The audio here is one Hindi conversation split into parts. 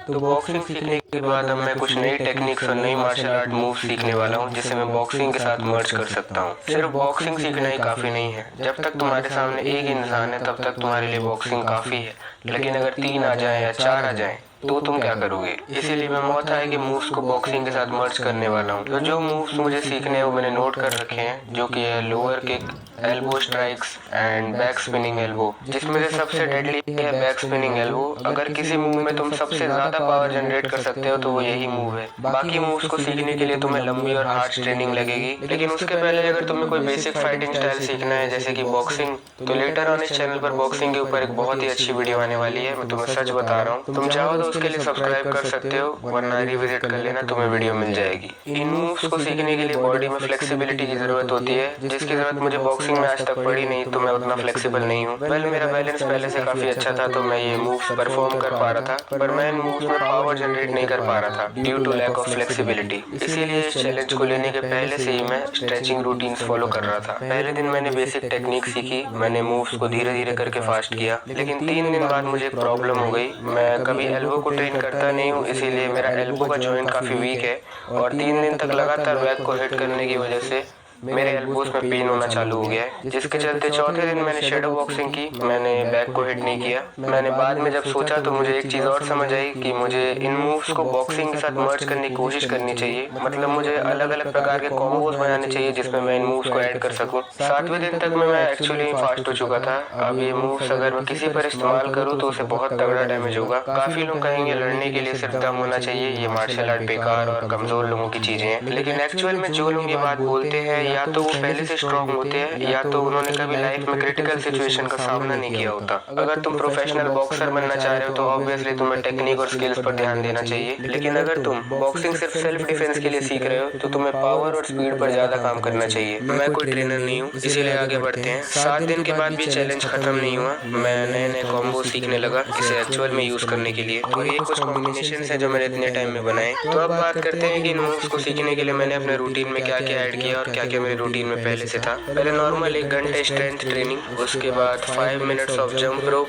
तो बॉक्सिंग सीखने के बाद अब मैं कुछ नई टेक्निक्स और नई मार्शल आर्ट मूव सीखने वाला हूँ जिसे मैं बॉक्सिंग के साथ मर्ज कर सकता हूँ। सिर्फ बॉक्सिंग सीखना ही काफ़ी नहीं है। जब तक तुम्हारे सामने एक इंसान है तब तक तुम्हारे लिए बॉक्सिंग काफ़ी है, लेकिन अगर 3 आ जाएं या 4 आ जाएं तो तुम क्या करोगे। इसीलिए मैं मौत आए कि मूव्स को बॉक्सिंग के साथ मर्ज करने वाला हूँ। तो जो मूव्स मुझे सीखने हैं वो मैंने नोट कर रखे हैं, जो कि है lower kick, elbow strikes and back spinning elbow, जिसमें से सबसे डेडली है बैक स्पिनिंग एल्बो। अगर किसी मूव में तुम सबसे ज्यादा पावर जनरेट कर सकते हो तो वो यही मूव है। बाकी मूव्स को सीखने के लिए तुम्हें लंबी और हार्ड ट्रेनिंग लगेगी, लेकिन उसके पहले अगर तुम्हें कोई बेसिक फाइटिंग स्टाइल सीखना है जैसे कि बॉक्सिंग, तो लेटर ऑन इस चैनल पर बॉक्सिंग के ऊपर एक बहुत ही अच्छी वीडियो आने वाली है। मैं तुम्हें सच बता रहा हूँ, तुम चाहो तो उसके लिए सब्सक्राइब कर सकते हो, वरना रिविजिट कर लेना, तुम्हें वीडियो मिल जाएगी। इन मूव्स को सीखने के लिए बॉडी में फ्लेक्सिबिलिटी की जरूरत होती है, जिसकी जरूरत मुझे बॉक्सिंग में आज तक पड़ी नहीं, तो मैं उतना फ्लेक्सिबल नहीं हूँ। मेरा बैलेंस पहले से काफी अच्छा था, तो मैं ये मूव्स परफॉर्म कर पा रहा था, पर मैं इन मूव्स में पावर जनरेट नहीं कर पा रहा था due to lack of flexibility. इसीलिए इस चैलेंज को लेने के पहले से ही मैं स्ट्रेचिंग रूटीन्स फॉलो कर रहा था। पहले दिन मैंने बेसिक टेक्निक सीखी, मैंने मूव्स को धीरे धीरे करके फास्ट किया, लेकिन 3 दिन बाद मुझे एक प्रॉब्लम हो गई। मैं कभी एल्बो को ट्रेन करता नहीं हूँ, इसीलिए मेरा एल्बो का जॉइंट काफी वीक है, और 3 दिन तक लगातार बैक को हिट करने की वजह से मेरे एल्बोस में पेन होना चालू हो गया है, जिसके चलते चौथे दिन मैंने शेडो बॉक्सिंग की। मैंने बैक को हिट नहीं किया। मैंने बाद में जब सोचा तो मुझे एक चीज़ और समझ आई कि मुझे इन मूव्स को बॉक्सिंग के साथ मर्ज करने की कोशिश करनी चाहिए। मतलब मुझे अलग अलग प्रकार के कॉम्बोज बनाने चाहिए जिसमें मैं इन मूव्स को ऐड कर सकूं। 7वें दिन तक मैं एक्चुअली फास्ट हो चुका था। अब ये मूव्स अगर मैं किसी पर इस्तेमाल करूँ तो उसे बहुत तगड़ा डैमेज होगा। काफ़ी लोग कहेंगे लड़ने के लिए सिर्फ दम होना चाहिए, ये मार्शल आर्ट बेकार और कमज़ोर लोगों की चीज़ें हैं, लेकिन एक्चुअल में जो लोग ये बात बोलते हैं या तो वो पहले से स्ट्रांग होते हैं, या तो उन्होंने कभी लाइफ में क्रिटिकल सिचुएशन का सामना नहीं किया होता। अगर तुम प्रोफेशनल बॉक्सर बनना चाह रहे हो तो ऑब्वियसली तुम्हें टेक्निक और स्किल्स पर ध्यान देना चाहिए, लेकिन अगर तुम बॉक्सिंग सिर्फ सेल्फ डिफेंस के लिए सीख रहे हो तो तुम्हें पावर और स्पीड पर ज्यादा काम करना चाहिए। मैं कोई ट्रेनर नहीं हूँ, इसीलिए आगे बढ़ते हैं। 7 दिन के बाद भी चैलेंज खत्म नहीं हुआ। मैं नए नए कॉम्बो सीखने लगा इसे एक्चुअल में यूज करने के लिए, और ये कुछ कॉम्बिनेशन है जो मैंने इतने टाइम में बनाए। तो अब बात करते हैं कि इन मूव्स को सीखने के लिए मैंने अपने रूटीन में क्या क्या ऐड किया और क्या क्या मेरे रूटीन में पहले से था। पहले नॉर्मल 1 घंटे स्ट्रेंथ ट्रेनिंग, उसके बाद 5 minutes of jump rope,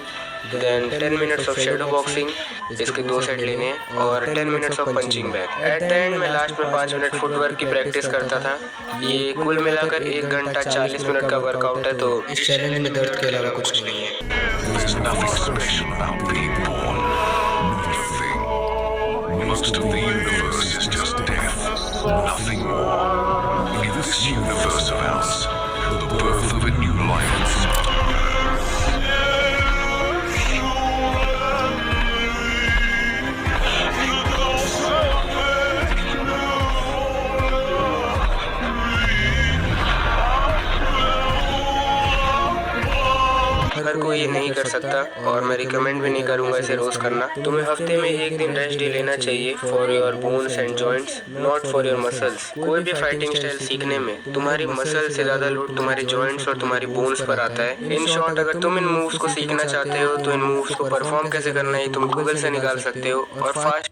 then 10 minutes of shadow boxing, इसके 2 सेट लेने हैं, और 10 minutes of punching bag. At the end मैं लास्ट में 5 मिनट फुटवर्क की प्रैक्टिस करता था। ये कुल मिलाकर 1 घंटा 40 मिनट का वर्कआउट है, तो इस चैलेंज में दर्द के अलावा कुछ नहीं है। Most of the universe is just death, nothing more. In this universe of ours, the birth of a new life. हर कोई ये नहीं कर सकता, और मैं रिकमेंड भी नहीं करूंगा इसे रोज करना। तुम्हें हफ्ते में 1 दिन रेस्ट डे लेना चाहिए for your bones and joints, not for your muscles. कोई भी फाइटिंग स्टाइल सीखने में तुम्हारी मसल से ज्यादा लोड तुम्हारे जॉइंट्स और तुम्हारी बोन्स पर आता है। इन शॉर्ट, अगर तुम इन मूव्स को सीखना चाहते हो तो इन मूव्स को परफॉर्म कैसे करना है तुम गूगल से निकाल सकते हो, और फास्ट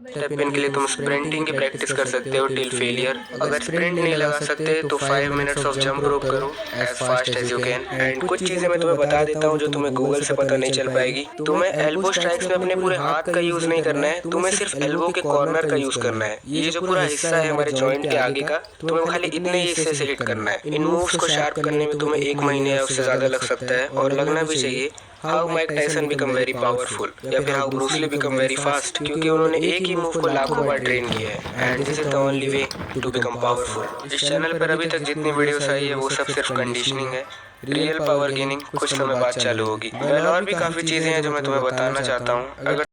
स्टेप इन के लिए तुम स्प्रिंटिंग की प्रैक्टिस कर सकते हो टिल फेलियर। अगर स्प्रिंट नहीं लगा सकते तो 5 मिनट्स ऑफ जंप रोप करो as fast as you can. And कुछ चीजें मैं तुम्हें बता देता हूँ जो तुम्हें गूगल से पता नहीं चल पाएगी। तुम्हें एल्बो स्ट्राइक्स में अपने पूरे हाथ का यूज नहीं करना है, तुम्हें सिर्फ एल्बो के कॉर्नर का यूज करना है। ये जो पूरा हिस्सा है हमारे जॉइंट के आगे का, तुम्हें खाली इतने ही हिस्से से हिट करना है। इन मूव्स को शार्प करने में तुम्हें 1 महीने या उससे ज्यादा लग सकता है, और लगना भी चाहिए। How Mike Tyson become very powerful, या फिर how Bruce Lee become very fast, क्योंकि उन्होंने एक ही मूव को लाखों बार ट्रेन किया है, and this is the only way to become powerful. इस चैनल पर अभी तक जितनी वीडियोस आई है वो सब सिर्फ कंडीशनिंग है। रियल पावर गेनिंग कुछ समय बाद चालू होगी। और भी काफी चीजें हैं जो मैं तुम्हें बताना चाहता हूँ। अगर